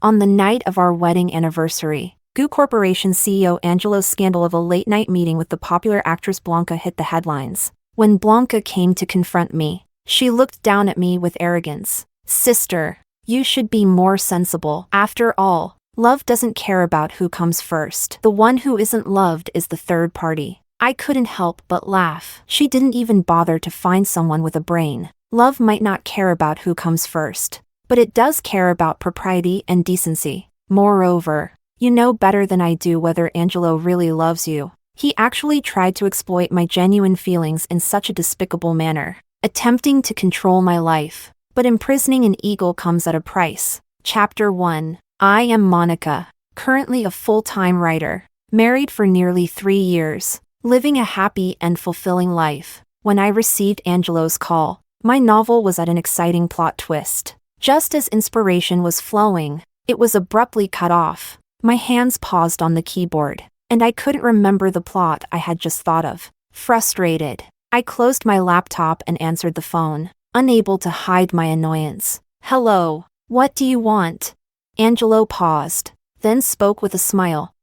On the night of our wedding anniversary, Goo Corporation CEO Angelo's scandal of a late-night meeting with the popular actress Blanca hit the headlines. When Blanca came to confront me, she looked down at me with arrogance. "Sister, you should be more sensible. After all, love doesn't care about who comes first. The one who isn't loved is the third party." I couldn't help but laugh. She didn't even bother to find someone with a brain. Love might not care about who comes first, but it does care about propriety and decency. Moreover, you know better than I do whether Angelo really loves you. He actually tried to exploit my genuine feelings in such a despicable manner, attempting to control my life. But imprisoning an eagle comes at a price. Chapter 1. I am Monica, currently a full-time writer, married for nearly 3 years, living a happy and fulfilling life. When I received Angelo's call, my novel was at an exciting plot twist. Just as inspiration was flowing, it was abruptly cut off. My hands paused on the keyboard, and I couldn't remember the plot I had just thought of. Frustrated, I closed my laptop and answered the phone, unable to hide my annoyance. "Hello, what do you want?" Angelo paused, then spoke with a smile.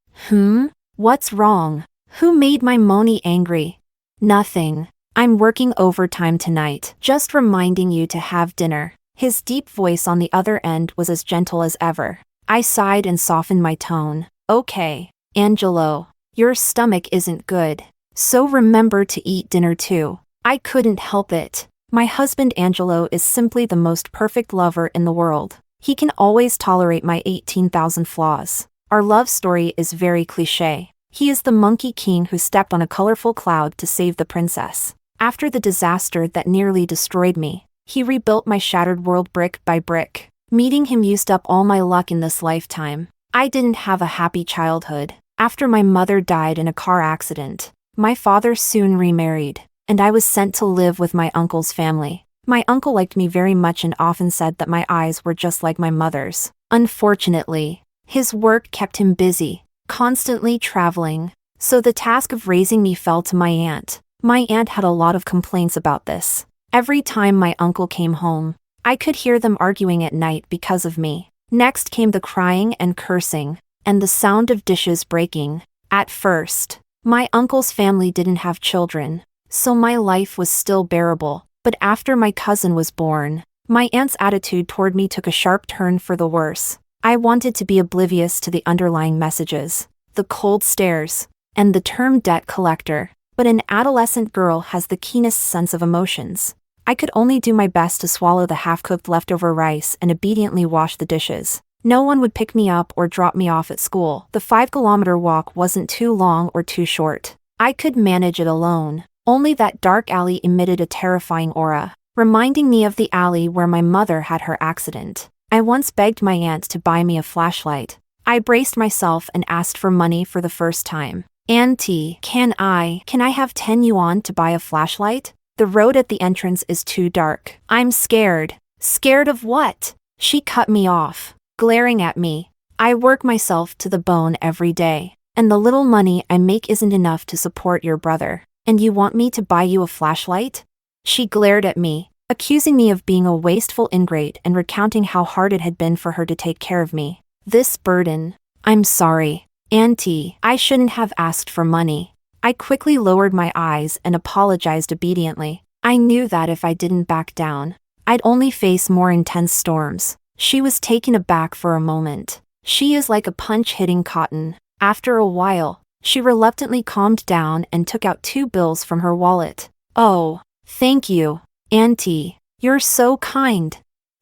What's wrong? Who made my Moni angry?" "Nothing. I'm working overtime tonight, just reminding you to have dinner." His deep voice on the other end was as gentle as ever. I sighed and softened my tone. "Okay, Angelo, your stomach isn't good, so remember to eat dinner too." I couldn't help it. My husband Angelo is simply the most perfect lover in the world. He can always tolerate my 18,000 flaws. Our love story is very cliché. He is the monkey king who stepped on a colorful cloud to save the princess. After the disaster that nearly destroyed me, he rebuilt my shattered world brick by brick. Meeting him used up all my luck in this lifetime. I didn't have a happy childhood. After my mother died in a car accident, my father soon remarried, and I was sent to live with my uncle's family. My uncle liked me very much and often said that my eyes were just like my mother's. Unfortunately, his work kept him busy, constantly traveling, so the task of raising me fell to my aunt. My aunt had a lot of complaints about this. Every time my uncle came home, I could hear them arguing at night because of me. Next came the crying and cursing, and the sound of dishes breaking. At first, my uncle's family didn't have children, so my life was still bearable. But after my cousin was born, my aunt's attitude toward me took a sharp turn for the worse. I wanted to be oblivious to the underlying messages, the cold stares, and the term debt collector. But an adolescent girl has the keenest sense of emotions. I could only do my best to swallow the half-cooked leftover rice and obediently wash the dishes. No one would pick me up or drop me off at school. The 5-kilometer walk wasn't too long or too short. I could manage it alone. Only that dark alley emitted a terrifying aura, reminding me of the alley where my mother had her accident. I once begged my aunt to buy me a flashlight. I braced myself and asked for money for the first time. "Auntie, can I have 10 yuan to buy a flashlight? The road at the entrance is too dark. I'm scared." "Scared of what?" She cut me off, glaring at me. "I work myself to the bone every day, and the little money I make isn't enough to support your brother. And you want me to buy you a flashlight?" She glared at me, accusing me of being a wasteful ingrate and recounting how hard it had been for her to take care of me. This burden. "I'm sorry, Auntie, I shouldn't have asked for money." I quickly lowered my eyes and apologized obediently. I knew that if I didn't back down, I'd only face more intense storms. She was taken aback for a moment. She is like a punch hitting cotton. After a while, she reluctantly calmed down and took out 2 bills from her wallet. "Oh, thank you, Auntie. You're so kind."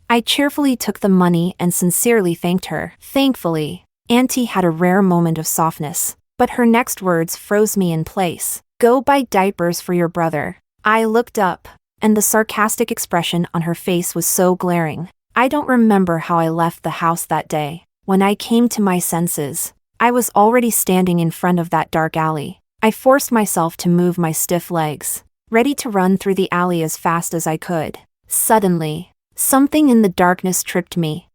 I cheerfully took the money and sincerely thanked her. Thankfully, Auntie had a rare moment of softness, but her next words froze me in place. "Go buy diapers for your brother." I looked up, and the sarcastic expression on her face was so glaring. I don't remember how I left the house that day. When I came to my senses, I was already standing in front of that dark alley. I forced myself to move my stiff legs, ready to run through the alley as fast as I could. Suddenly, something in the darkness tripped me.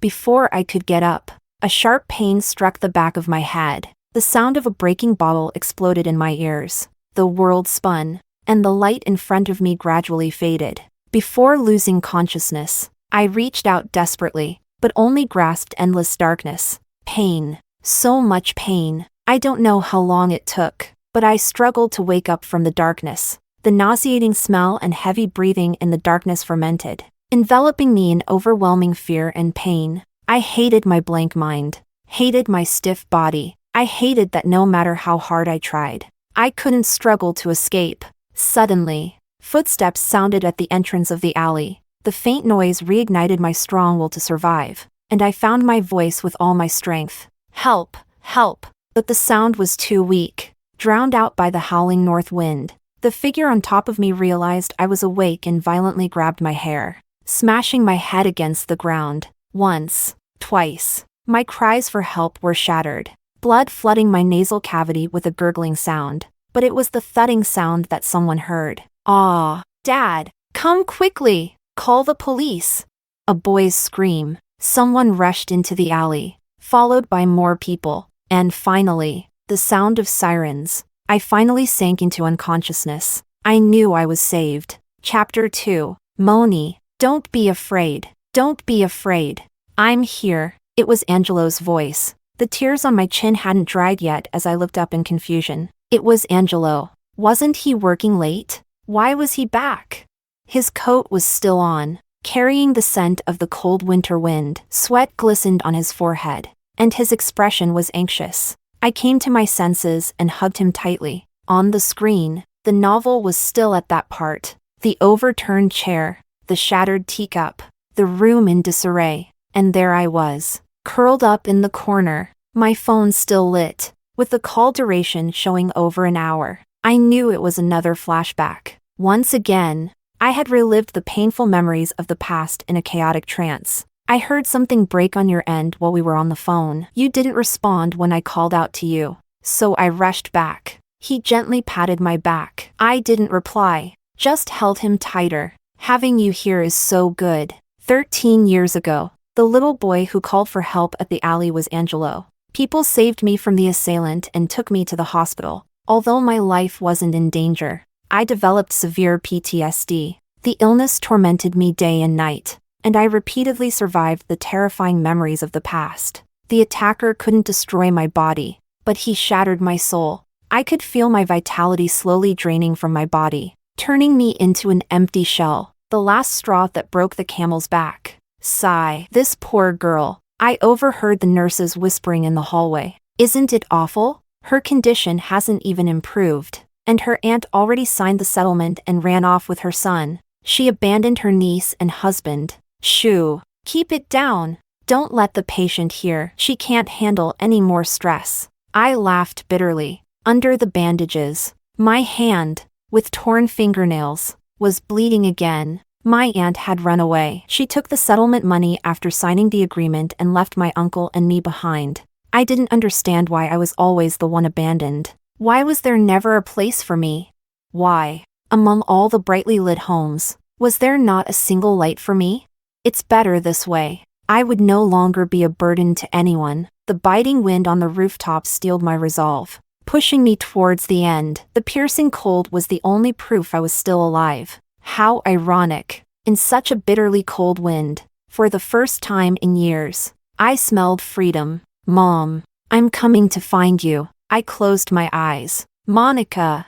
Before I could get up, a sharp pain struck the back of my head. The sound of a breaking bottle exploded in my ears. The world spun, and the light in front of me gradually faded. Before losing consciousness, I reached out desperately, but only grasped endless darkness. Pain. So much pain. I don't know how long it took, but I struggled to wake up from the darkness. The nauseating smell and heavy breathing in the darkness fermented, enveloping me in overwhelming fear and pain. I hated my blank mind, hated my stiff body. I hated that no matter how hard I tried, I couldn't struggle to escape. Suddenly, footsteps sounded at the entrance of the alley. The faint noise reignited my strong will to survive, and I found my voice with all my strength. Help! Help! But the sound was too weak, drowned out by the howling north wind. The figure on top of me realized I was awake and violently grabbed my hair, smashing my head against the ground. Once, twice. My cries for help were shattered, blood flooding my nasal cavity with a gurgling sound. But it was the thudding sound that someone heard. "Ah, Dad, come quickly! Call the police!" A boy's scream. Someone rushed into the alley, followed by more people. And finally, the sound of sirens. I finally sank into unconsciousness. I knew I was saved. Chapter 2. Moni, don't be afraid. Don't be afraid. I'm here. It was Angelo's voice. The tears on my chin hadn't dried yet as I looked up in confusion. It was Angelo. Wasn't he working late? Why was he back? His coat was still on, carrying the scent of the cold winter wind. Sweat glistened on his forehead, and his expression was anxious. I came to my senses and hugged him tightly. On the screen, the novel was still at that part. The overturned chair, the shattered teacup, the room in disarray. And there I was, curled up in the corner, my phone still lit, with the call duration showing over an hour. I knew it was another flashback. Once again, I had relived the painful memories of the past in a chaotic trance. I heard something break on your end while we were on the phone. You didn't respond when I called out to you, so I rushed back. He gently patted my back. I didn't reply, just held him tighter. Having you here is so good. 13 years ago, the little boy who called for help at the alley was Angelo. People saved me from the assailant and took me to the hospital. Although my life wasn't in danger, I developed severe PTSD. The illness tormented me day and night, and I repeatedly survived the terrifying memories of the past. The attacker couldn't destroy my body, but he shattered my soul. I could feel my vitality slowly draining from my body, turning me into an empty shell, the last straw that broke the camel's back. Sigh. This poor girl. I overheard the nurses whispering in the hallway. Isn't it awful? Her condition hasn't even improved, and her aunt already signed the settlement and ran off with her son. She abandoned her niece and husband. Shoo. Keep it down. Don't let the patient hear. She can't handle any more stress. I laughed bitterly. Under the bandages, my hand, with torn fingernails, was bleeding again. My aunt had run away. She took the settlement money after signing the agreement and left my uncle and me behind. I didn't understand why I was always the one abandoned. Why was there never a place for me? Why, among all the brightly lit homes, was there not a single light for me? It's better this way. I would no longer be a burden to anyone. The biting wind on the rooftop steeled my resolve, pushing me towards the end. The piercing cold was the only proof I was still alive. How ironic. In such a bitterly cold wind, for the first time in years, I smelled freedom. Mom, I'm coming to find you. I closed my eyes. Monica.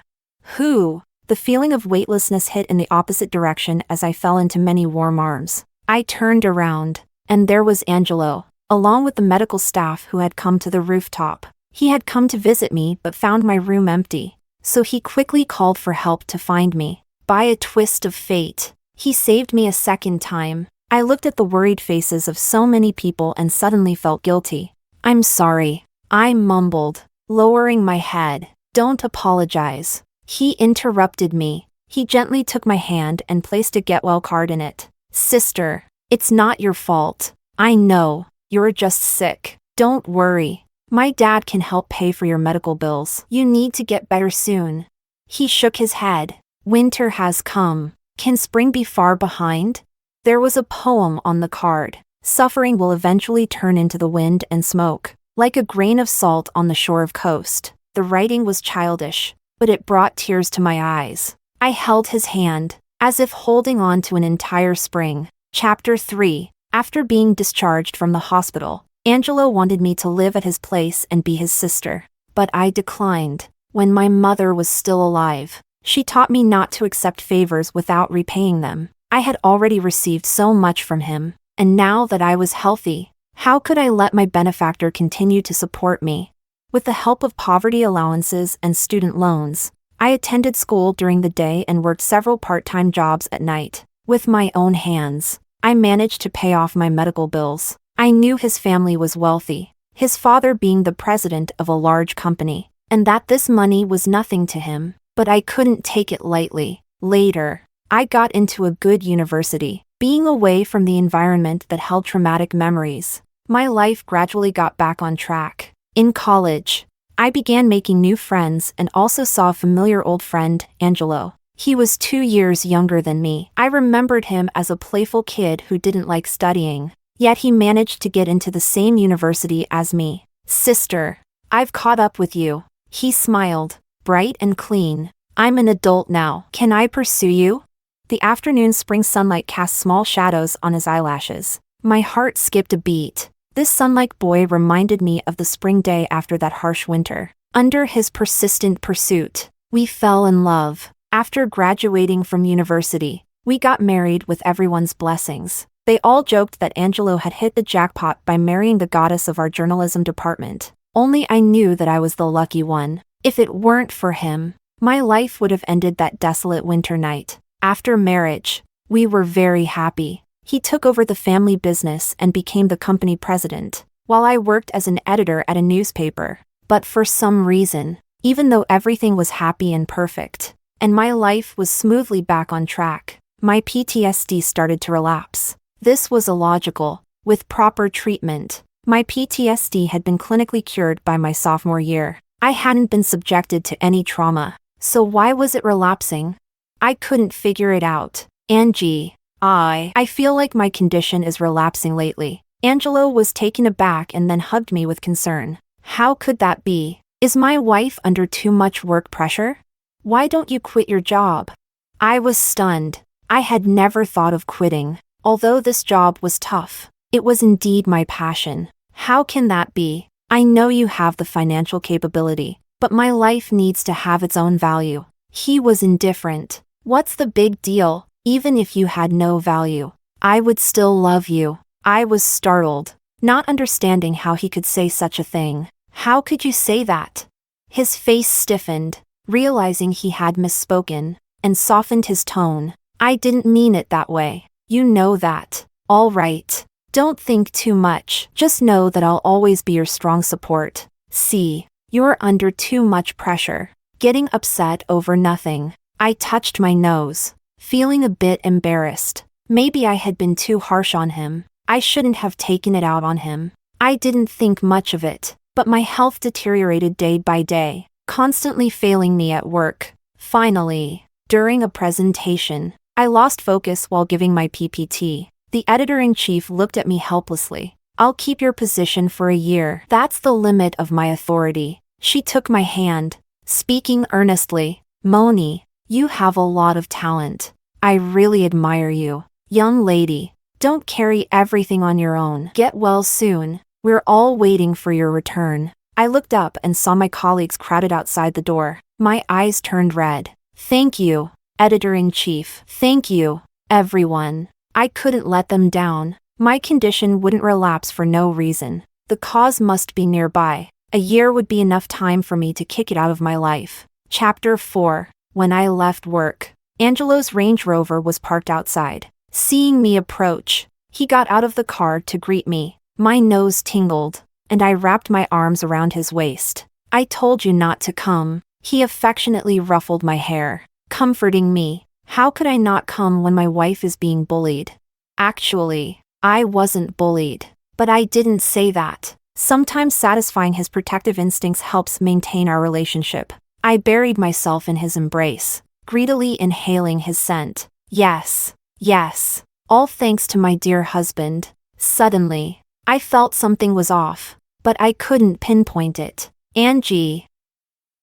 Who? The feeling of weightlessness hit in the opposite direction as I fell into many warm arms. I turned around, and there was Angelo, along with the medical staff who had come to the rooftop. He had come to visit me but found my room empty, so he quickly called for help to find me. By a twist of fate, he saved me a second time. I looked at the worried faces of so many people and suddenly felt guilty. I'm sorry, I mumbled, lowering my head. Don't apologize. He interrupted me. He gently took my hand and placed a get-well card in it. Sister, it's not your fault. I know, you're just sick. Don't worry. My dad can help pay for your medical bills. You need to get better soon. He shook his head. Winter has come. Can spring be far behind? There was a poem on the card. Suffering will eventually turn into the wind and smoke, like a grain of salt on the shore of coast. The writing was childish, but it brought tears to my eyes. I held his hand, as if holding on to an entire spring. Chapter 3. After being discharged from the hospital, Angelo wanted me to live at his place and be his sister. But I declined. When my mother was still alive, she taught me not to accept favors without repaying them. I had already received so much from him, and now that I was healthy, how could I let my benefactor continue to support me? With the help of poverty allowances and student loans, I attended school during the day and worked several part-time jobs at night. With my own hands, I managed to pay off my medical bills. I knew his family was wealthy, his father being the president of a large company, and that this money was nothing to him, but I couldn't take it lightly. Later, I got into a good university. Being away from the environment that held traumatic memories, my life gradually got back on track. In college, I began making new friends and also saw a familiar old friend, Angelo. He was 2 years younger than me. I remembered him as a playful kid who didn't like studying, yet he managed to get into the same university as me. Sister, I've caught up with you. He smiled, bright and clean. I'm an adult now. Can I pursue you? The afternoon spring sunlight cast small shadows on his eyelashes. My heart skipped a beat. This sun-like boy reminded me of the spring day after that harsh winter. Under his persistent pursuit, we fell in love. After graduating from university, we got married with everyone's blessings. They all joked that Angelo had hit the jackpot by marrying the goddess of our journalism department. Only I knew that I was the lucky one. If it weren't for him, my life would have ended that desolate winter night. After marriage, we were very happy. He took over the family business and became the company president, while I worked as an editor at a newspaper. But for some reason, even though everything was happy and perfect, and my life was smoothly back on track, my PTSD started to relapse. This was illogical. With proper treatment, my PTSD had been clinically cured by my sophomore year. I hadn't been subjected to any trauma, so why was it relapsing? I couldn't figure it out. Angie, I feel like my condition is relapsing lately. Angelo was taken aback and then hugged me with concern. How could that be? Is my wife under too much work pressure? Why don't you quit your job? I was stunned. I had never thought of quitting. Although this job was tough, it was indeed my passion. How can that be? I know you have the financial capability, but my life needs to have its own value. He was indifferent. What's the big deal? Even if you had no value, I would still love you. I was startled, not understanding how he could say such a thing. How could you say that? His face stiffened, realizing he had misspoken, and softened his tone. I didn't mean it that way. You know that. All right. Don't think too much. Just know that I'll always be your strong support. See, you're under too much pressure, getting upset over nothing. I touched my nose, feeling a bit embarrassed. Maybe I had been too harsh on him. I shouldn't have taken it out on him. I didn't think much of it, but my health deteriorated day by day, constantly failing me at work. Finally, during a presentation, I lost focus while giving my PPT. The editor-in-chief looked at me helplessly. I'll keep your position for a year. That's the limit of my authority. She took my hand, speaking earnestly. Moni, you have a lot of talent. I really admire you. Young lady, don't carry everything on your own. Get well soon. We're all waiting for your return. I looked up and saw my colleagues crowded outside the door. My eyes turned red. Thank you, editor-in-chief. Thank you, everyone. I couldn't let them down. My condition wouldn't relapse for no reason. The cause must be nearby. A year would be enough time for me to kick it out of my life. Chapter 4. When I left work, Angelo's Range Rover was parked outside. Seeing me approach, he got out of the car to greet me. My nose tingled, and I wrapped my arms around his waist. I told you not to come. He affectionately ruffled my hair, comforting me. How could I not come when my wife is being bullied? Actually, I wasn't bullied, but I didn't say that. Sometimes satisfying his protective instincts helps maintain our relationship. I buried myself in his embrace, greedily inhaling his scent. Yes, yes, all thanks to my dear husband. Suddenly, I felt something was off, but I couldn't pinpoint it. Angie,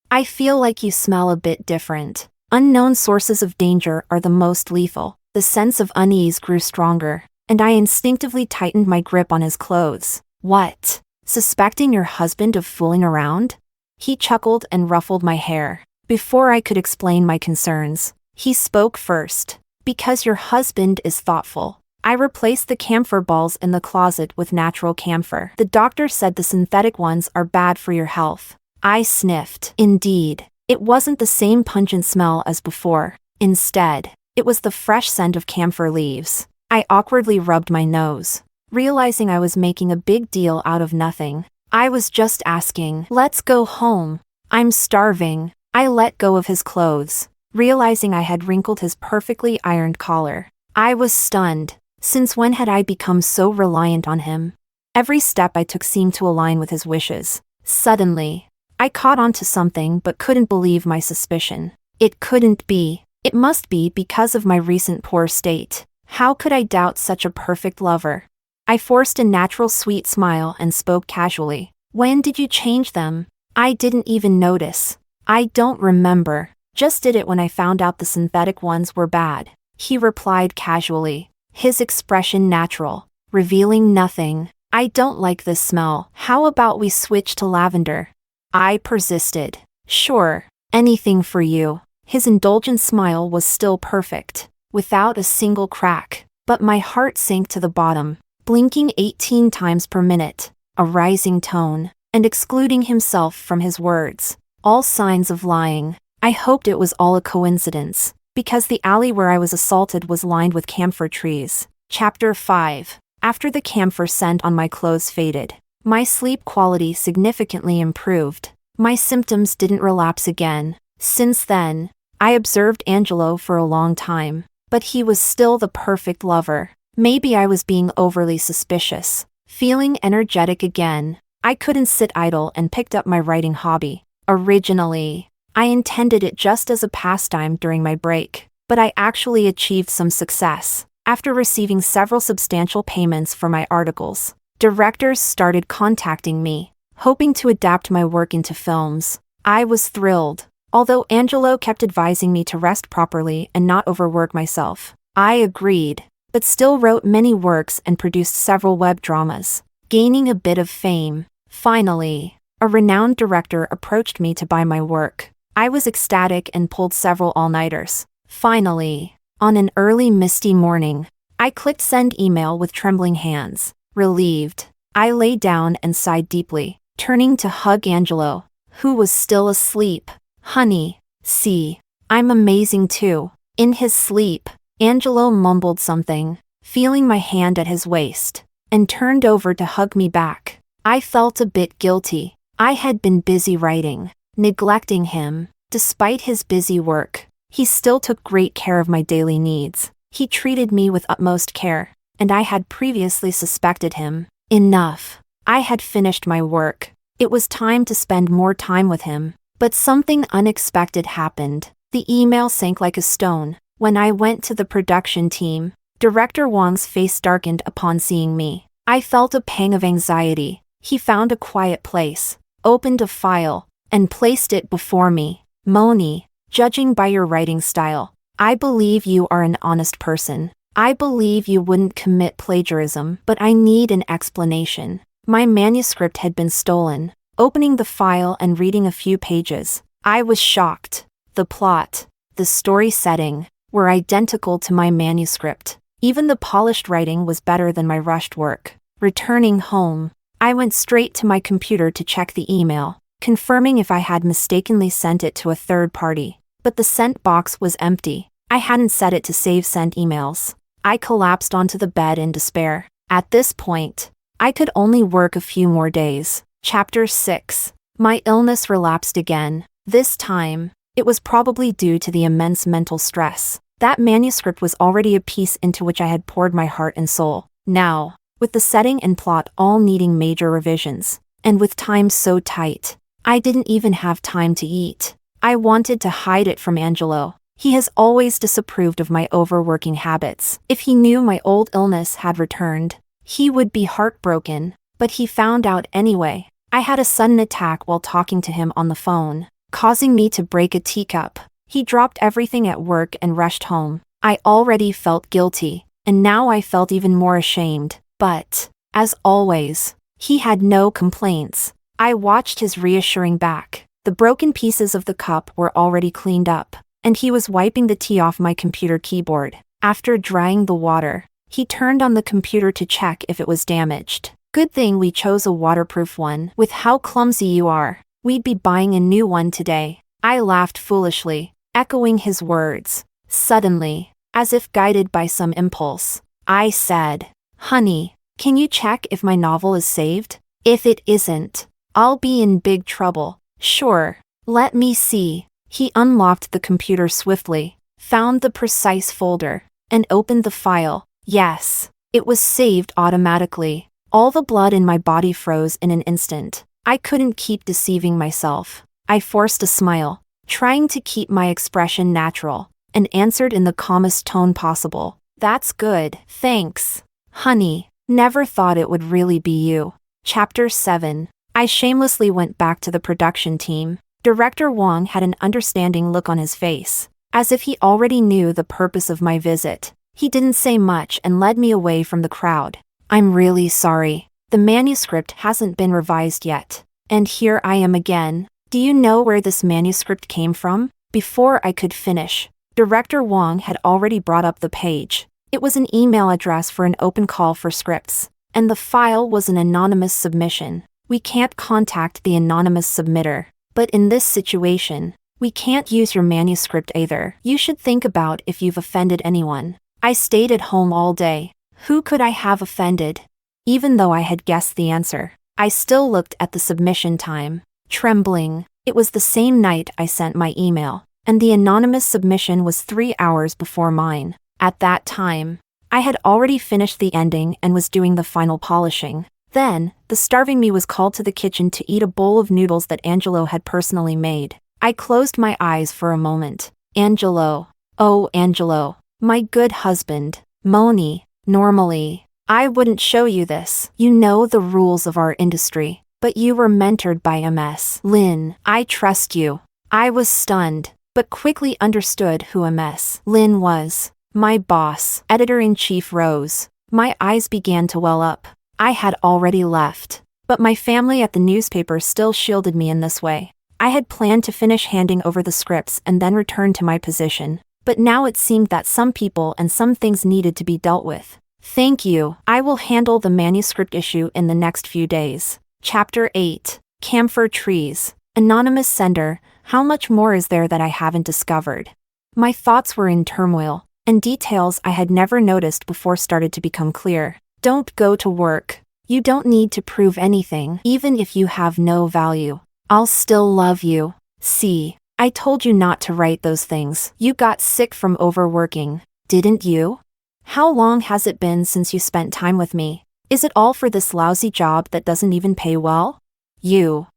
I feel like you smell a bit different. Unknown sources of danger are the most lethal. The sense of unease grew stronger, and I instinctively tightened my grip on his clothes. What? Suspecting your husband of fooling around? He chuckled and ruffled my hair. Before I could explain my concerns, he spoke first. Because your husband is thoughtful. I replaced the camphor balls in the closet with natural camphor. The doctor said the synthetic ones are bad for your health. I sniffed. Indeed, it wasn't the same pungent smell as before. Instead, it was the fresh scent of camphor leaves. I awkwardly rubbed my nose, realizing I was making a big deal out of nothing. I was just asking. Let's go home. I'm starving. I let go of his clothes, realizing I had wrinkled his perfectly ironed collar. I was stunned. Since when had I become so reliant on him? Every step I took seemed to align with his wishes. Suddenly, I caught on to something but couldn't believe my suspicion. It couldn't be. It must be because of my recent poor state. How could I doubt such a perfect lover? I forced a natural sweet smile and spoke casually. When did you change them? I didn't even notice. I don't remember. Just did it when I found out the synthetic ones were bad. He replied casually, his expression natural, revealing nothing. I don't like this smell. How about we switch to lavender? I persisted. Sure, anything for you. His indulgent smile was still perfect, without a single crack, but my heart sank to the bottom, blinking 18 times per minute, a rising tone, and excluding himself from his words. All signs of lying. I hoped it was all a coincidence, because the alley where I was assaulted was lined with camphor trees. Chapter 5. After the camphor scent on my clothes faded, my sleep quality significantly improved. My symptoms didn't relapse again. Since then, I observed Angelo for a long time, but he was still the perfect lover. Maybe I was being overly suspicious. Feeling energetic again, I couldn't sit idle and picked up my writing hobby. Originally, I intended it just as a pastime during my break, but I actually achieved some success. After receiving several substantial payments for my articles, directors started contacting me, hoping to adapt my work into films. I was thrilled, although Angelo kept advising me to rest properly and not overwork myself. I agreed, but still wrote many works and produced several web dramas, gaining a bit of fame. Finally, a renowned director approached me to buy my work. I was ecstatic and pulled several all-nighters. Finally, on an early misty morning, I clicked send email with trembling hands. Relieved, I lay down and sighed deeply, turning to hug Angelo, who was still asleep. Honey, see, I'm amazing too. In his sleep, Angelo mumbled something, feeling my hand at his waist, and turned over to hug me back. I felt a bit guilty. I had been busy writing, neglecting him. Despite his busy work, he still took great care of my daily needs. He treated me with utmost care, and I had previously suspected him. Enough. I had finished my work. It was time to spend more time with him. But something unexpected happened. The email sank like a stone. When I went to the production team, Director Wang's face darkened upon seeing me. I felt a pang of anxiety. He found a quiet place, opened a file, and placed it before me. Moni, judging by your writing style, I believe you are an honest person. I believe you wouldn't commit plagiarism, but I need an explanation. My manuscript had been stolen. Opening the file and reading a few pages, I was shocked. The plot, the story setting, were identical to my manuscript. Even the polished writing was better than my rushed work. Returning home, I went straight to my computer to check the email, confirming if I had mistakenly sent it to a third party. But the sent box was empty. I hadn't set it to save sent emails. I collapsed onto the bed in despair. At this point, I could only work a few more days. Chapter 6. My illness relapsed again. This time, it was probably due to the immense mental stress. That manuscript was already a piece into which I had poured my heart and soul. Now, with the setting and plot all needing major revisions, and with time so tight, I didn't even have time to eat. I wanted to hide it from Angelo. He has always disapproved of my overworking habits. If he knew my old illness had returned, he would be heartbroken, but he found out anyway. I had a sudden attack while talking to him on the phone, causing me to break a teacup. He dropped everything at work and rushed home. I already felt guilty, and now I felt even more ashamed. But, as always, he had no complaints. I watched his reassuring back. The broken pieces of the cup were already cleaned up, and he was wiping the tea off my computer keyboard. After drying the water, he turned on the computer to check if it was damaged. Good thing we chose a waterproof one. With how clumsy you are, we'd be buying a new one today. I laughed foolishly, echoing his words. Suddenly, as if guided by some impulse, I said, "Honey, can you check if my novel is saved? If it isn't, I'll be in big trouble." "Sure. Let me see." He unlocked the computer swiftly, found the precise folder, and opened the file. Yes, it was saved automatically. All the blood in my body froze in an instant. I couldn't keep deceiving myself. I forced a smile, trying to keep my expression natural, and answered in the calmest tone possible. "That's good, thanks. Honey, never thought it would really be you." Chapter 7. I shamelessly went back to the production team. Director Wong had an understanding look on his face, as if he already knew the purpose of my visit. He didn't say much and led me away from the crowd. "I'm really sorry. The manuscript hasn't been revised yet. And here I am again. Do you know where this manuscript came from?" Before I could finish, Director Wong had already brought up the page. It was an email address for an open call for scripts, and the file was an anonymous submission. We can't contact the anonymous submitter, but in this situation, we can't use your manuscript either. You should think about if you've offended anyone. I stayed at home all day. Who could I have offended? Even though I had guessed the answer, I still looked at the submission time, trembling. It was the same night I sent my email, and the anonymous submission was 3 hours before mine. At that time, I had already finished the ending and was doing the final polishing. Then, the starving me was called to the kitchen to eat a bowl of noodles that Angelo had personally made. I closed my eyes for a moment. Angelo. Oh, Angelo. My good husband. Moni. Normally, I wouldn't show you this. You know the rules of our industry. But you were mentored by MS Lin. I trust you. I was stunned, but quickly understood who MS Lin was. My boss, editor-in-chief Rose. My eyes began to well up. I had already left, but my family at the newspaper still shielded me in this way. I had planned to finish handing over the scripts and then return to my position, but now it seemed that some people and some things needed to be dealt with. "Thank you. I will handle the manuscript issue in the next few days." Chapter 8. Camphor Trees. Anonymous sender. How much more is there that I haven't discovered? My thoughts were in turmoil, and details I had never noticed before started to become clear. Don't go to work. You don't need to prove anything, even if you have no value. I'll still love you. See, I told you not to write those things. You got sick from overworking, didn't you? How long has it been since you spent time with me? Is it all for this lousy job that doesn't even pay well? You.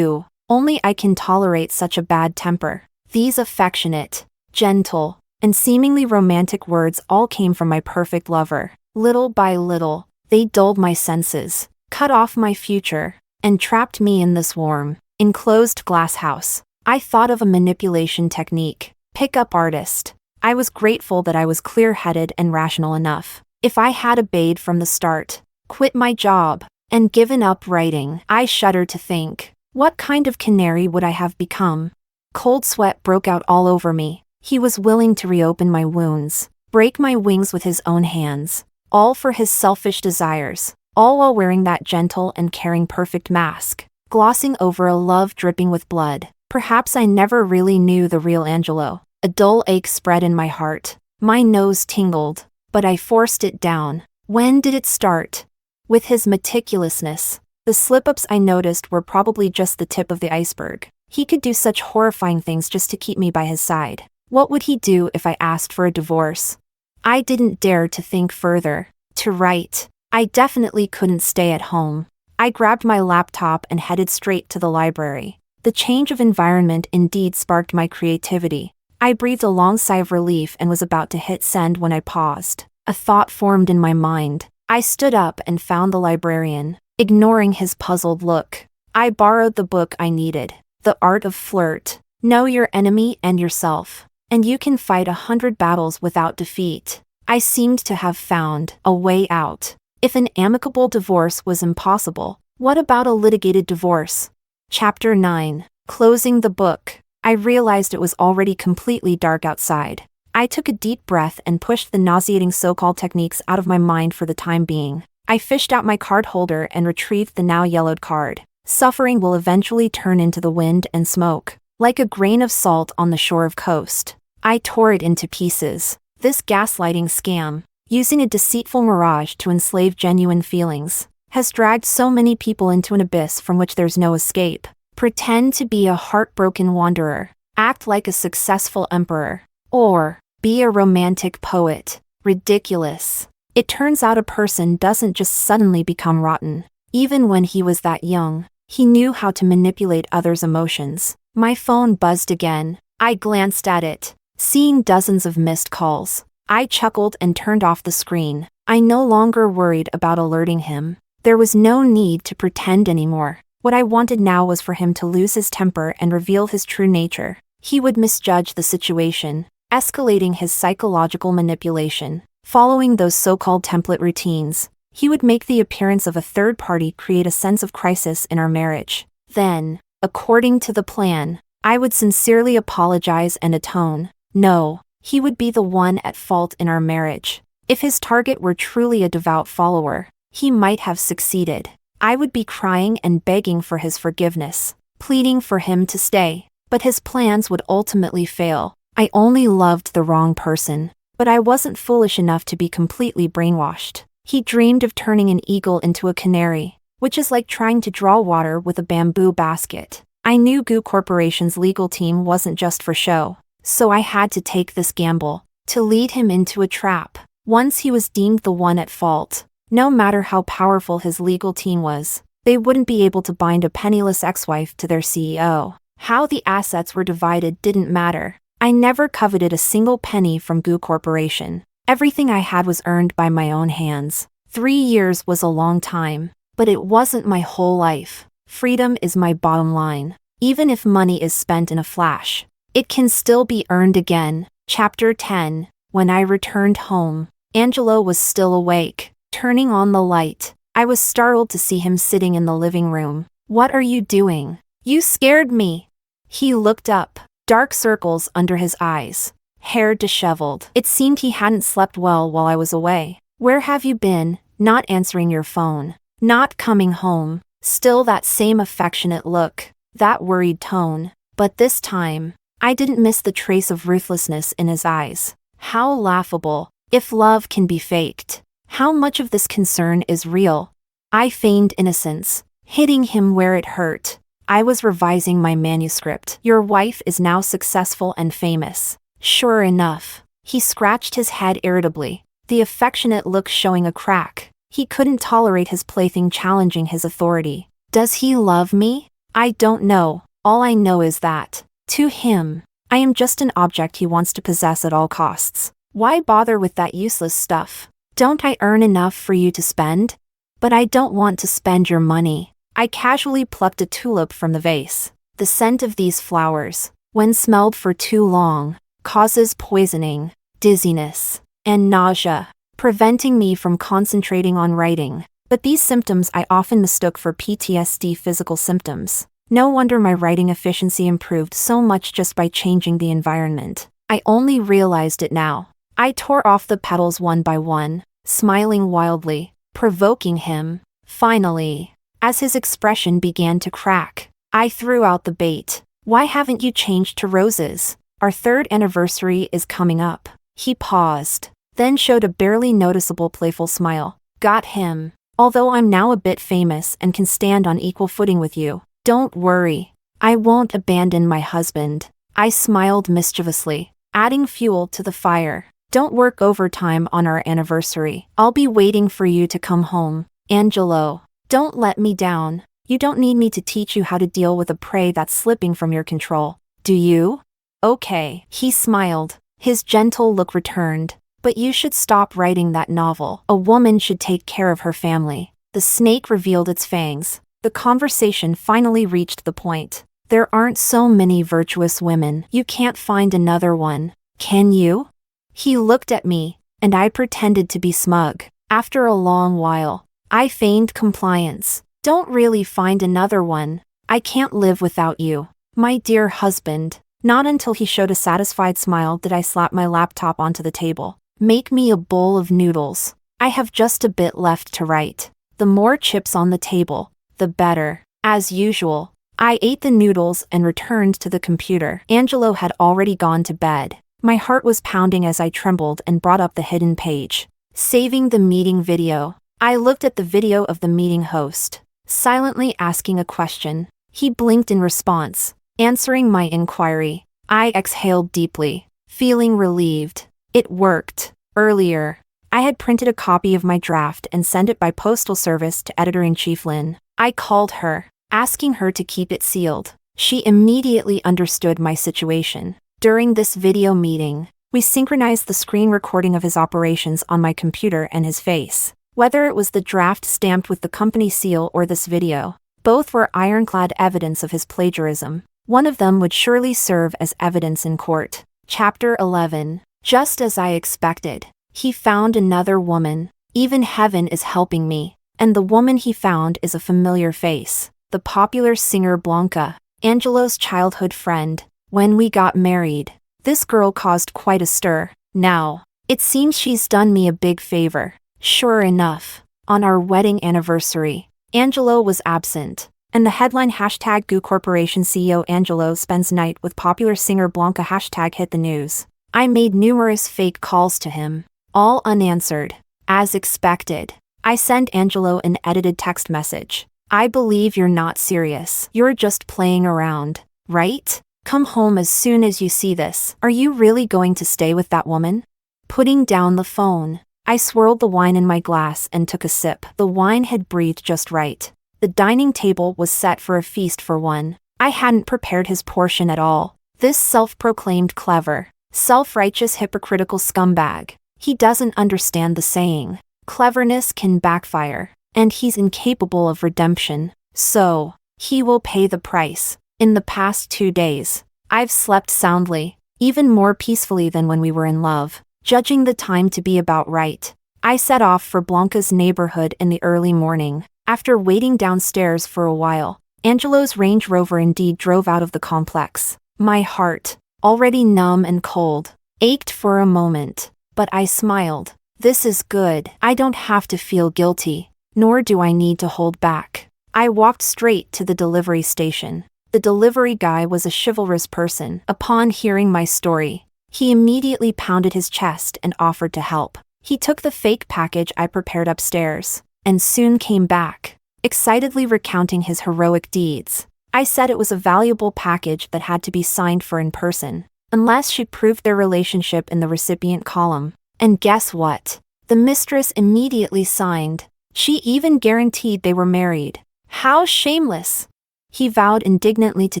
Only I can tolerate such a bad temper. These affectionate, gentle, and seemingly romantic words all came from my perfect lover. Little by little, they dulled my senses, cut off my future, and trapped me in this warm, enclosed glass house. I thought of a manipulation technique. Pickup artist. I was grateful that I was clear-headed and rational enough. If I had obeyed from the start, quit my job, and given up writing, I shudder to think, what kind of canary would I have become? Cold sweat broke out all over me. He was willing to reopen my wounds, break my wings with his own hands, all for his selfish desires, all while wearing that gentle and caring perfect mask, glossing over a love dripping with blood. Perhaps I never really knew the real Angelo. A dull ache spread in my heart. My nose tingled, but I forced it down. When did it start? With his meticulousness. The slip-ups I noticed were probably just the tip of the iceberg. He could do such horrifying things just to keep me by his side. What would he do if I asked for a divorce? I didn't dare to think further. To write, I definitely couldn't stay at home. I grabbed my laptop and headed straight to the library. The change of environment indeed sparked my creativity. I breathed a long sigh of relief and was about to hit send when I paused. A thought formed in my mind. I stood up and found the librarian, ignoring his puzzled look. I borrowed the book I needed. The Art of Flirt. Know your enemy and yourself, and you can fight 100 battles without defeat. I seemed to have found a way out. If an amicable divorce was impossible, what about a litigated divorce? Chapter 9. Closing the book. I realized it was already completely dark outside. I took a deep breath and pushed the nauseating so-called techniques out of my mind for the time being. I fished out my card holder and retrieved the now yellowed card. Suffering will eventually turn into the wind and smoke, like a grain of salt on the shore of coast. I tore it into pieces. This gaslighting scam, using a deceitful mirage to enslave genuine feelings, has dragged so many people into an abyss from which there's no escape. Pretend to be a heartbroken wanderer, act like a successful emperor, or be a romantic poet. Ridiculous. It turns out a person doesn't just suddenly become rotten. Even when he was that young, he knew how to manipulate others' emotions. My phone buzzed again. I glanced at it, seeing dozens of missed calls. I chuckled and turned off the screen. I no longer worried about alerting him. There was no need to pretend anymore. What I wanted now was for him to lose his temper and reveal his true nature. He would misjudge the situation, escalating his psychological manipulation. Following those so-called template routines, he would make the appearance of a third party create a sense of crisis in our marriage. Then, according to the plan, I would sincerely apologize and atone. No, he would be the one at fault in our marriage. If his target were truly a devout follower, he might have succeeded. I would be crying and begging for his forgiveness, pleading for him to stay. But his plans would ultimately fail. I only loved the wrong person, but I wasn't foolish enough to be completely brainwashed. He dreamed of turning an eagle into a canary, which is like trying to draw water with a bamboo basket. I knew Goo Corporation's legal team wasn't just for show, so I had to take this gamble, to lead him into a trap. Once he was deemed the one at fault, no matter how powerful his legal team was, they wouldn't be able to bind a penniless ex-wife to their CEO. How the assets were divided didn't matter. I never coveted a single penny from Goo Corporation. Everything I had was earned by my own hands. 3 years was a long time, but it wasn't my whole life. Freedom is my bottom line. Even if money is spent in a flash, it can still be earned again. Chapter 10. When I returned home, Angelo was still awake. Turning on the light, I was startled to see him sitting in the living room. "What are you doing? You scared me." He looked up, dark circles under his eyes, hair disheveled. It seemed he hadn't slept well while I was away. "Where have you been? Not answering your phone. Not coming home." Still that same affectionate look, that worried tone. But this time, I didn't miss the trace of ruthlessness in his eyes. How laughable. If love can be faked, how much of this concern is real? I feigned innocence, hitting him where it hurt. "I was revising my manuscript. Your wife is now successful and famous." Sure enough, he scratched his head irritably, the affectionate look showing a crack. He couldn't tolerate his plaything challenging his authority. Does he love me? I don't know. All I know is that, to him, I am just an object he wants to possess at all costs. Why bother with that useless stuff? Don't I earn enough for you to spend? But I don't want to spend your money. I casually plucked a tulip from the vase. The scent of these flowers, when smelled for too long, causes poisoning, dizziness, and nausea, preventing me from concentrating on writing. But these symptoms I often mistook for PTSD physical symptoms. No wonder my writing efficiency improved so much just by changing the environment. I only realized it now. I tore off the petals one by one, smiling wildly, provoking him. Finally, as his expression began to crack, I threw out the bait. "Why haven't you changed to roses? Our 3rd anniversary is coming up." He paused, then showed a barely noticeable playful smile. "Got him. Although I'm now a bit famous and can stand on equal footing with you, don't worry. I won't abandon my husband." I smiled mischievously, adding fuel to the fire. "Don't work overtime on our anniversary. I'll be waiting for you to come home. Angelo, don't let me down. You don't need me to teach you how to deal with a prey that's slipping from your control, do you?" "Okay." He smiled, his gentle look returned. "But you should stop writing that novel. A woman should take care of her family." The snake revealed its fangs. The conversation finally reached the point. "There aren't so many virtuous women. You can't find another one, can you?" He looked at me, and I pretended to be smug. After a long while, I feigned compliance. Don't really find another one. I can't live without you, my dear husband. Not until he showed a satisfied smile did I slap my laptop onto the table. Make me a bowl of noodles. I have just a bit left to write. The more chips on the table, the better. As usual, I ate the noodles and returned to the computer. Angelo had already gone to bed. My heart was pounding as I trembled and brought up the hidden page. Saving the meeting video. I looked at the video of the meeting host, silently asking a question. He blinked in response, answering my inquiry. I exhaled deeply, feeling relieved. It worked. Earlier, I had printed a copy of my draft and sent it by postal service to Editor-in-Chief Lynn. I called her, asking her to keep it sealed. She immediately understood my situation. During this video meeting, we synchronized the screen recording of his operations on my computer and his face. Whether it was the draft stamped with the company seal or this video, both were ironclad evidence of his plagiarism. One of them would surely serve as evidence in court. Chapter 11. Just as I expected, he found another woman. Even heaven is helping me, and the woman he found is a familiar face. The popular singer Blanca, Angelo's childhood friend. When we got married, this girl caused quite a stir. Now, it seems she's done me a big favor. Sure enough, on our wedding anniversary, Angelo was absent, and the headline hashtag Goo Corporation CEO Angelo spends night with popular singer Blanca hashtag hit the news. I made numerous fake calls to him, all unanswered. As expected, I sent Angelo an edited text message. I believe you're not serious. You're just playing around, right? Come home as soon as you see this. Are you really going to stay with that woman? Putting down the phone, I swirled the wine in my glass and took a sip. The wine had breathed just right. The dining table was set for a feast for one. I hadn't prepared his portion at all. This self-proclaimed clever, self-righteous hypocritical scumbag. He doesn't understand the saying, cleverness can backfire, and he's incapable of redemption. So, he will pay the price. In the past 2 days, I've slept soundly, even more peacefully than when we were in love. Judging the time to be about right, I set off for Blanca's neighborhood in the early morning. After waiting downstairs for a while, Angelo's Range Rover indeed drove out of the complex. My heart, already numb and cold, ached for a moment, but I smiled. This is good. I don't have to feel guilty, nor do I need to hold back. I walked straight to the delivery station. The delivery guy was a chivalrous person. Upon hearing my story, he immediately pounded his chest and offered to help. He took the fake package I prepared upstairs, and soon came back, excitedly recounting his heroic deeds. I said it was a valuable package that had to be signed for in person, unless she proved their relationship in the recipient column. And guess what? The mistress immediately signed. She even guaranteed they were married. How shameless! He vowed indignantly to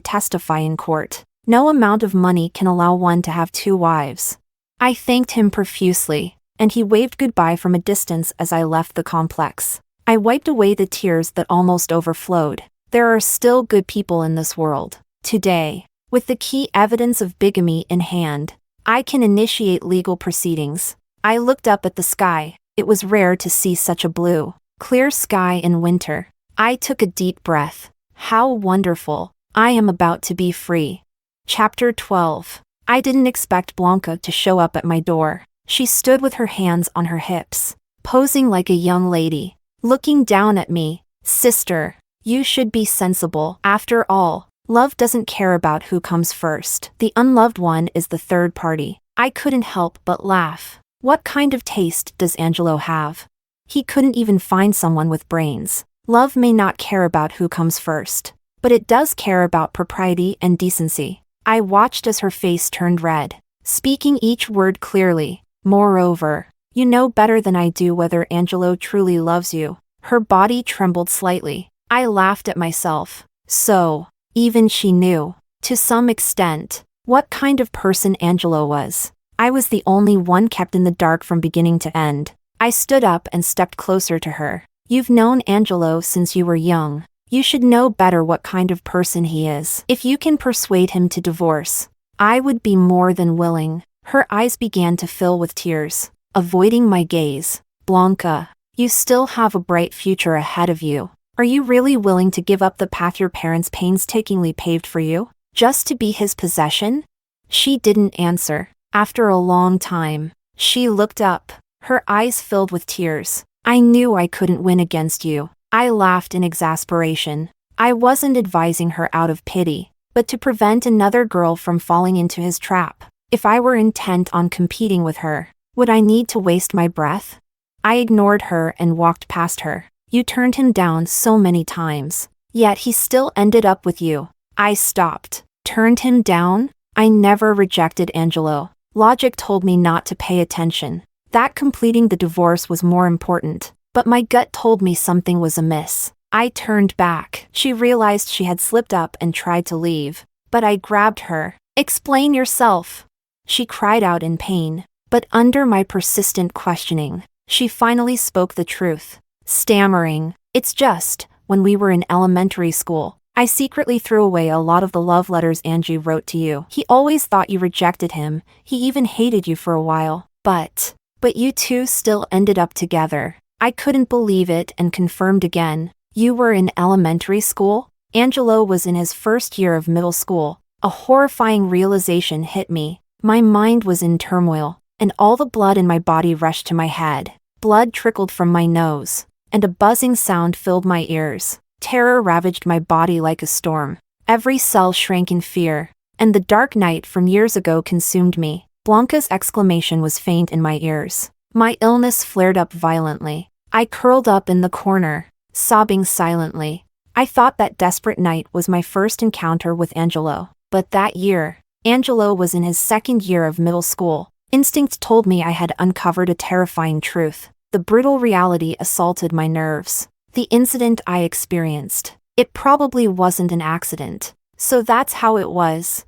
testify in court. No amount of money can allow one to have 2 wives. I thanked him profusely, and he waved goodbye from a distance as I left the complex. I wiped away the tears that almost overflowed. There are still good people in this world. Today, with the key evidence of bigamy in hand, I can initiate legal proceedings. I looked up at the sky. It was rare to see such a blue, clear sky in winter. I took a deep breath. How wonderful. I am about to be free. Chapter 12. I didn't expect Blanca to show up at my door. She stood with her hands on her hips, posing like a young lady, looking down at me. Sister, you should be sensible. After all, love doesn't care about who comes first. The unloved one is the third party. I couldn't help but laugh. What kind of taste does Angelo have? He couldn't even find someone with brains. Love may not care about who comes first, but it does care about propriety and decency. I watched as her face turned red, speaking each word clearly. Moreover, you know better than I do whether Angelo truly loves you. Her body trembled slightly. I laughed at myself. So, even she knew, to some extent, what kind of person Angelo was. I was the only one kept in the dark from beginning to end. I stood up and stepped closer to her. You've known Angelo since you were young. You should know better what kind of person he is. If you can persuade him to divorce, I would be more than willing. Her eyes began to fill with tears. avoiding my gaze. Blanca, you still have a bright future ahead of you. Are you really willing to give up the path your parents painstakingly paved for you, just to be his possession? She didn't answer. After a long time, she looked up, her eyes filled with tears. I knew I couldn't win against you. I laughed in exasperation. I wasn't advising her out of pity, but to prevent another girl from falling into his trap. If I were intent on competing with her, would I need to waste my breath? I ignored her and walked past her. You turned him down so many times, yet he still ended up with you. I stopped. Turned him down? I never rejected Angelo. Logic told me not to pay attention, that completing the divorce was more important, but my gut told me something was amiss. I turned back. She realized she had slipped up and tried to leave, but I grabbed her. Explain yourself. She cried out in pain, but under my persistent questioning, she finally spoke the truth. Stammering, it's just, when we were in elementary school, I secretly threw away a lot of the love letters Angie wrote to you. He always thought you rejected him, he even hated you for a while, but you two still ended up together. I couldn't believe it and confirmed again. You were in elementary school? Angelo was in his first year of middle school. A horrifying realization hit me. My mind was in turmoil, and all the blood in my body rushed to my head. Blood trickled from my nose, and a buzzing sound filled my ears. Terror ravaged my body like a storm. Every cell shrank in fear, and the dark night from years ago consumed me. Blanca's exclamation was faint in my ears. My illness flared up violently. I curled up in the corner, sobbing silently. I thought that desperate night was my first encounter with Angelo. But that year, Angelo was in his second year of middle school. Instinct told me I had uncovered a terrifying truth. The brutal reality assaulted my nerves. The incident I experienced, it probably wasn't an accident. So that's how it was.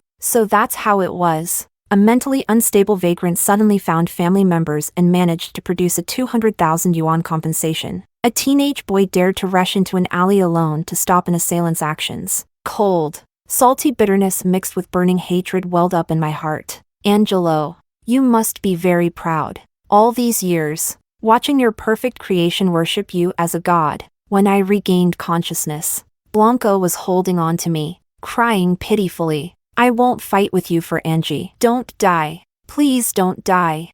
A mentally unstable vagrant suddenly found family members and managed to produce a 200,000 yuan compensation. A teenage boy dared to rush into an alley alone to stop an assailant's actions. Cold, salty bitterness mixed with burning hatred welled up in my heart. Angelo, you must be very proud. All these years, watching your perfect creation worship you as a god. When I regained consciousness, Blanca was holding on to me, crying pitifully. I won't fight with you for Angie. Don't die. Please don't die.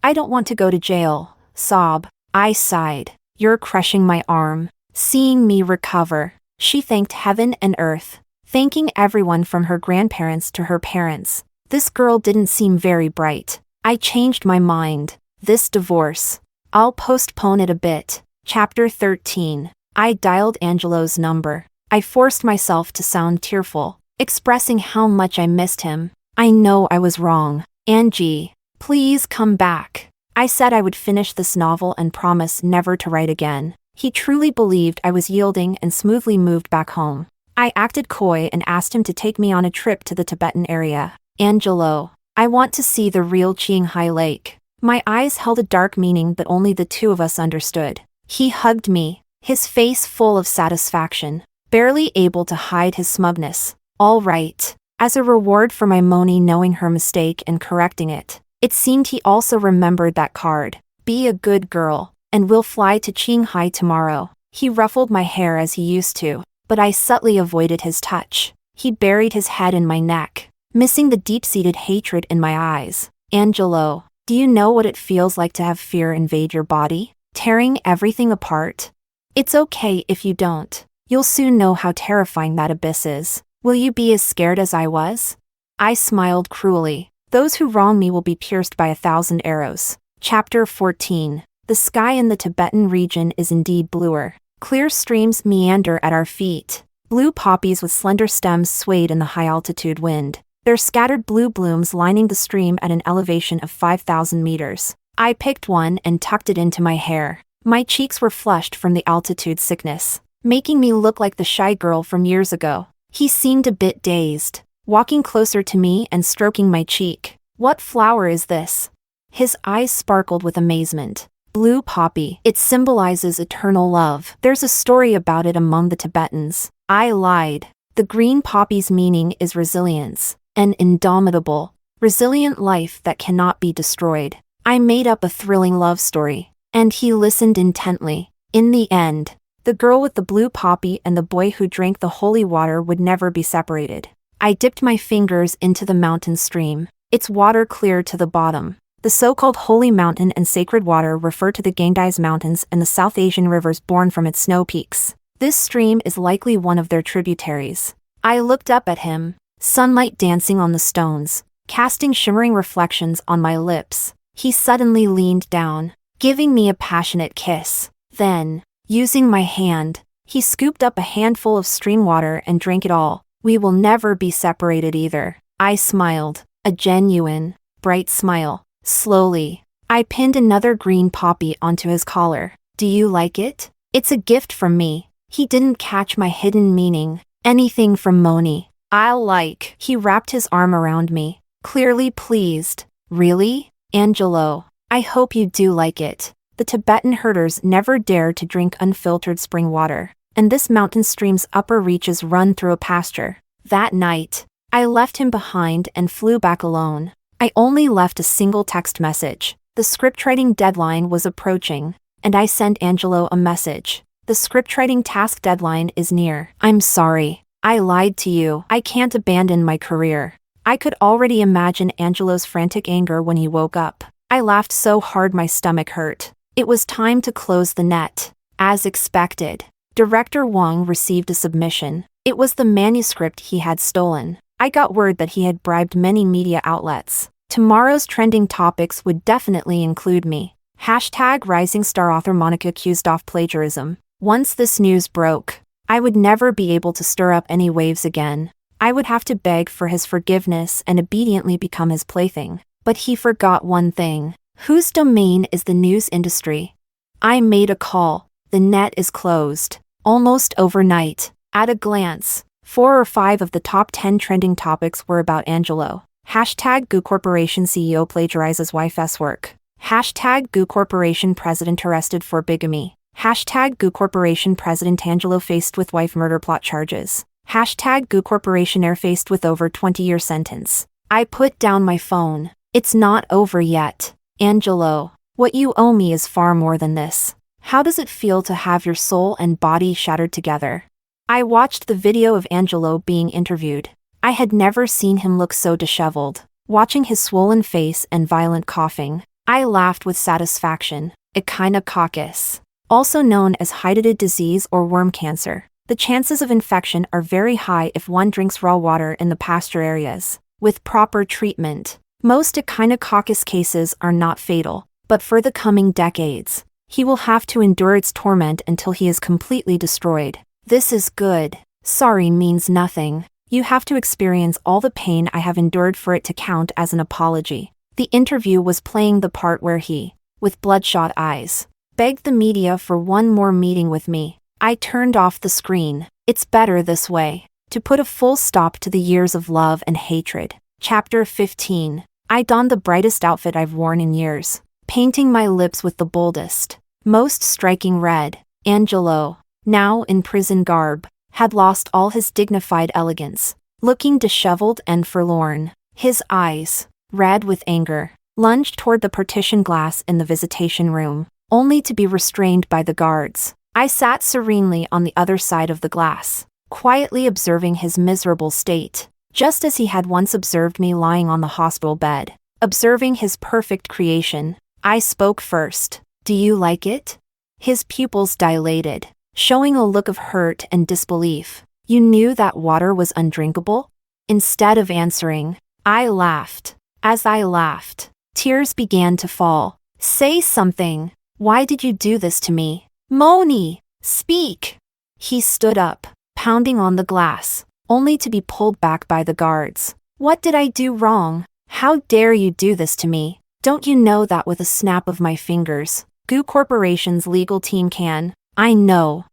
I don't want to go to jail. Sob. I sighed. You're crushing my arm. Seeing me recover, she thanked heaven and earth, thanking everyone from her grandparents to her parents. This girl didn't seem very bright. I changed my mind. This divorce, I'll postpone it a bit. Chapter 13. I dialed Angelo's number. I forced myself to sound tearful, expressing how much I missed him. I know I was wrong. Angie, please come back. I said I would finish this novel and promise never to write again. He truly believed I was yielding and smoothly moved back home. I acted coy and asked him to take me on a trip to the Tibetan area. Angelo, I want to see the real Qinghai Lake. My eyes held a dark meaning that only the two of us understood. He hugged me, his face full of satisfaction, barely able to hide his smugness. All right. As a reward for my Moni knowing her mistake and correcting it, it seemed he also remembered that card. Be a good girl, and we'll fly to Qinghai tomorrow. He ruffled my hair as he used to, but I subtly avoided his touch. He buried his head in my neck, missing the deep-seated hatred in my eyes. Angelo, do you know what it feels like to have fear invade your body, tearing everything apart? It's okay if you don't. You'll soon know how terrifying that abyss is. Will you be as scared as I was? I smiled cruelly. Those who wrong me will be pierced by 1,000 arrows. Chapter 14. The sky in the Tibetan region is indeed bluer. Clear streams meander at our feet. Blue poppies with slender stems swayed in the high-altitude wind, their scattered blue blooms lining the stream at an elevation of 5,000 meters. I picked one and tucked it into my hair. My cheeks were flushed from the altitude sickness, making me look like the shy girl from years ago. He seemed a bit dazed, walking closer to me and stroking my cheek. What flower is this? His eyes sparkled with amazement. Blue poppy. It symbolizes eternal love. There's a story about it among the Tibetans. I lied. The green poppy's meaning is resilience, an indomitable, resilient life that cannot be destroyed. I made up a thrilling love story, and he listened intently. In the end, the girl with the blue poppy and the boy who drank the holy water would never be separated. I dipped my fingers into the mountain stream, its water clear to the bottom. The so-called holy mountain and sacred water refer to the Ganges Mountains and the South Asian rivers born from its snow peaks. This stream is likely one of their tributaries. I looked up at him, sunlight dancing on the stones, casting shimmering reflections on my lips. He suddenly leaned down, giving me a passionate kiss. Then, using my hand, he scooped up a handful of stream water and drank it all. We will never be separated either. I smiled, a genuine, bright smile. Slowly, I pinned another green poppy onto his collar. Do you like it? It's a gift from me. He didn't catch my hidden meaning. Anything from Moni. I'll like. He wrapped his arm around me, clearly pleased. Really? Angelo, I hope you do like it. The Tibetan herders never dare to drink unfiltered spring water, and this mountain stream's upper reaches run through a pasture. That night, I left him behind and flew back alone. I only left a single text message. The scriptwriting deadline was approaching, and I sent Angelo a message. The scriptwriting task deadline is near. I'm sorry. I lied to you. I can't abandon my career. I could already imagine Angelo's frantic anger when he woke up. I laughed so hard my stomach hurt. It was time to close the net. As expected, Director Wang received a submission. It was the manuscript he had stolen. I got word that he had bribed many media outlets. Tomorrow's trending topics would definitely include me. Hashtag rising star author Monica accused of plagiarism. Once this news broke, I would never be able to stir up any waves again. I would have to beg for his forgiveness and obediently become his plaything. But he forgot one thing. Whose domain is the news industry? I made a call. The net is closed. Almost overnight. At a glance, 4 or 5 of the top 10 trending topics were about Angelo. Hashtag Goo Corporation CEO plagiarizes wife's work. Hashtag Goo Corporation president arrested for bigamy. Hashtag Goo Corporation president Angelo faced with wife murder plot charges. Hashtag Goo Corporation heir faced with over 20-year sentence. I put down my phone. It's not over yet. Angelo, what you owe me is far more than this. How does it feel to have your soul and body shattered together? I watched the video of Angelo being interviewed. I had never seen him look so disheveled. Watching his swollen face and violent coughing, I laughed with satisfaction. Echinococcus, also known as hydatid disease or worm cancer. The chances of infection are very high if one drinks raw water in the pasture areas. With proper treatment, most echinococcus cases are not fatal, but for the coming decades, he will have to endure its torment until he is completely destroyed. This is good. Sorry means nothing. You have to experience all the pain I have endured for it to count as an apology. The interview was playing the part where he, with bloodshot eyes, begged the media for one more meeting with me. I turned off the screen. It's better this way. To put a full stop to the years of love and hatred. Chapter 15. I donned the brightest outfit I've worn in years, painting my lips with the boldest, most striking red. Angelo, now in prison garb, had lost all his dignified elegance, looking disheveled and forlorn. His eyes, red with anger, lunged toward the partition glass in the visitation room, only to be restrained by the guards. I sat serenely on the other side of the glass, quietly observing his miserable state, just as he had once observed me lying on the hospital bed, observing his perfect creation. I spoke first. Do you like it? His pupils dilated, showing a look of hurt and disbelief. You knew that water was undrinkable? Instead of answering, I laughed. As I laughed, tears began to fall. Say something. Why did you do this to me? Moni, speak. He stood up, pounding on the glass, only to be pulled back by the guards. What did I do wrong? How dare you do this to me? Don't you know that with a snap of my fingers, Goo Corporation's legal team can? I know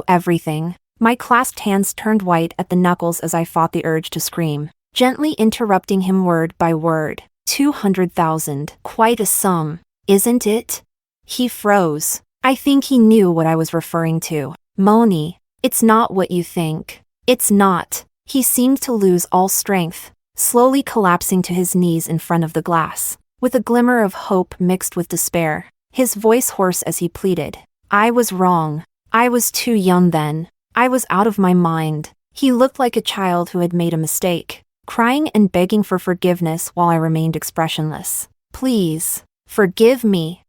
everything. My clasped hands turned white at the knuckles as I fought the urge to scream, gently interrupting him word by word. 200,000. Quite a sum, isn't it? He froze. I think he knew what I was referring to. Moni, it's not what you think. It's not. He seemed to lose all strength, slowly collapsing to his knees in front of the glass. with a glimmer of hope mixed with despair, his voice hoarse as he pleaded. I was wrong. I was too young then. I was out of my mind. He looked like a child who had made a mistake, crying and begging for forgiveness while I remained expressionless. Please, forgive me.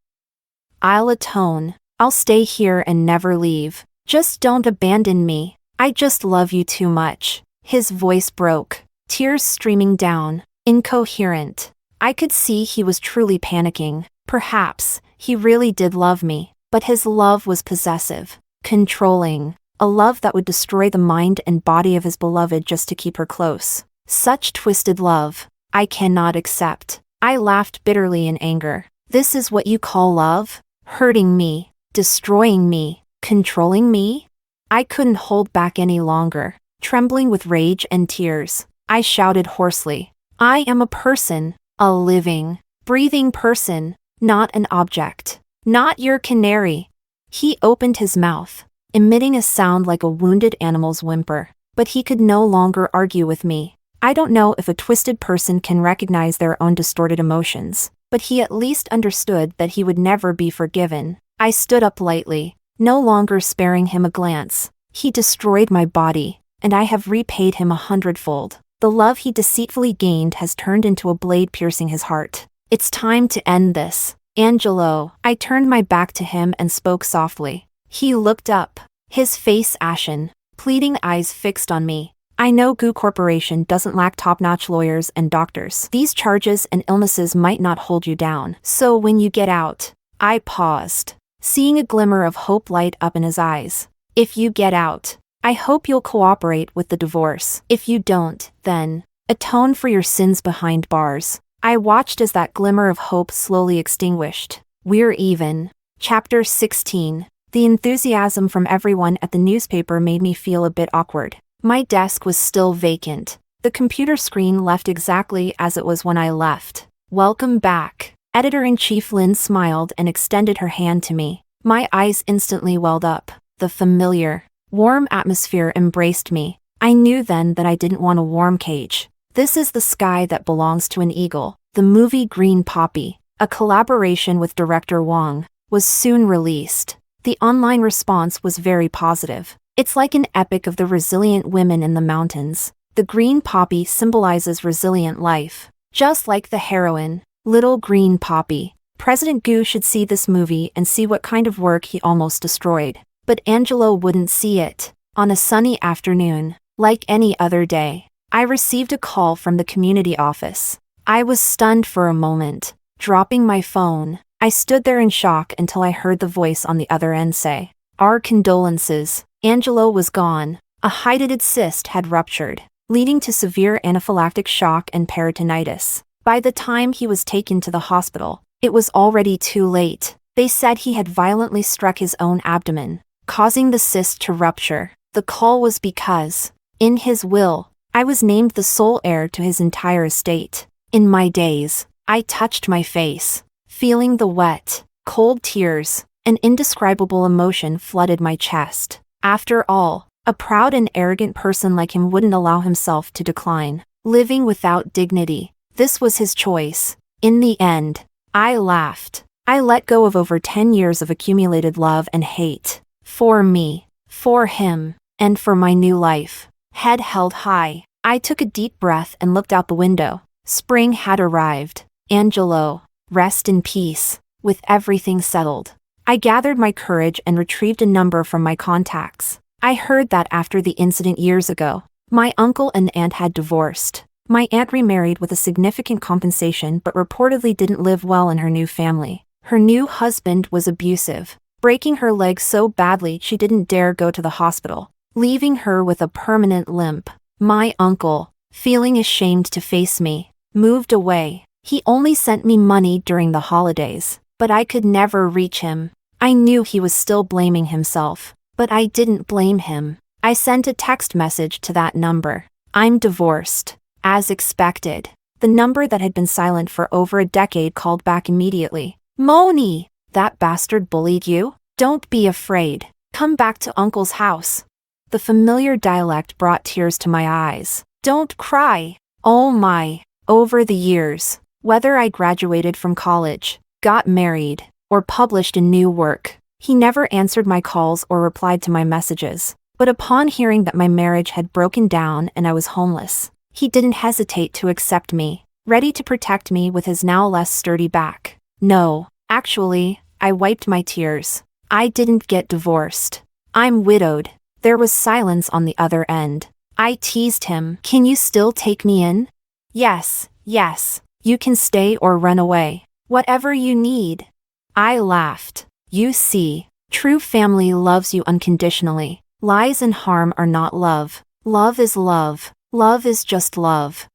I'll atone. I'll stay here and never leave. Just don't abandon me. I just love you too much. His voice broke, tears streaming down, incoherent. I could see he was truly panicking. Perhaps he really did love me, but his love was possessive, controlling, a love that would destroy the mind and body of his beloved just to keep her close. Such twisted love, I cannot accept. I laughed bitterly in anger. This is what you call love? Hurting me, destroying me, controlling me? I couldn't hold back any longer. Trembling with rage and tears, I shouted hoarsely, I am a person, a living, breathing person, not an object, not your canary. He opened his mouth, emitting a sound like a wounded animal's whimper, but he could no longer argue with me. I don't know if a twisted person can recognize their own distorted emotions, but he at least understood that he would never be forgiven. I stood up lightly, no longer sparing him a glance. He destroyed my body, and I have repaid him 100-fold. The love he deceitfully gained has turned into a blade piercing his heart. It's time to end this. Angelo. I turned my back to him and spoke softly. He looked up, his face ashen, pleading eyes fixed on me. I know Goo Corporation doesn't lack top-notch lawyers and doctors. These charges and illnesses might not hold you down. So when you get out, I paused, seeing a glimmer of hope light up in his eyes. If you get out, I hope you'll cooperate with the divorce. If you don't, then atone for your sins behind bars. I watched as that glimmer of hope slowly extinguished. We're even. Chapter 16. The enthusiasm from everyone at the newspaper made me feel a bit awkward. My desk was still vacant. The computer screen left exactly as it was when I left. Welcome back. Editor-in-Chief Lynn smiled and extended her hand to me. My eyes instantly welled up. The familiar, warm atmosphere embraced me. I knew then that I didn't want a warm cage. This is the sky that belongs to an eagle. The movie Green Poppy, a collaboration with director Wong, was soon released. The online response was very positive. It's like an epic of the resilient women in the mountains. The green poppy symbolizes resilient life. Just like the heroine, Little Green Poppy. President Goo should see this movie and see what kind of work he almost destroyed. But Angelo wouldn't see it. On a sunny afternoon, like any other day, I received a call from the community office. I was stunned for a moment. Dropping my phone, I stood there in shock until I heard the voice on the other end say, Our condolences. Angelo was gone. A hydatid cyst had ruptured, leading to severe anaphylactic shock and peritonitis. By the time he was taken to the hospital, it was already too late. They said he had violently struck his own abdomen, causing the cyst to rupture. The call was because, in his will, I was named the sole heir to his entire estate. In my daze, I touched my face, feeling the wet, cold tears. An indescribable emotion flooded my chest. After all, a proud and arrogant person like him wouldn't allow himself to decline, living without dignity. This was his choice. In the end, I laughed. I let go of over 10 years of accumulated love and hate. For me, for him, and for my new life. Head held high, I took a deep breath and looked out the window. Spring had arrived. Angelo, rest in peace. With everything settled, I gathered my courage and retrieved a number from my contacts. I heard that after the incident years ago, my uncle and aunt had divorced. My aunt remarried with a significant compensation but reportedly didn't live well in her new family. Her new husband was abusive, breaking her leg so badly she didn't dare go to the hospital, leaving her with a permanent limp. My uncle, feeling ashamed to face me, moved away. He only sent me money during the holidays, but I could never reach him. I knew he was still blaming himself, but I didn't blame him. I sent a text message to that number. I'm divorced. As expected, the number that had been silent for over a decade called back immediately. Moni, that bastard bullied you? Don't be afraid. Come back to Uncle's house. The familiar dialect brought tears to my eyes. Don't cry. Oh my. Over the years, Whether I graduated from college, got married, or published a new work, he never answered my calls or replied to my messages. But upon hearing that my marriage had broken down and I was homeless, he didn't hesitate to accept me, ready to protect me with his now less sturdy back. No, actually, I wiped my tears. I didn't get divorced. I'm widowed. There was silence on the other end. I teased him. Can you still take me in? Yes, yes. You can stay or run away. Whatever you need. I laughed. You see, true family loves you unconditionally. Lies and harm are not love. Love is love. Love is just love.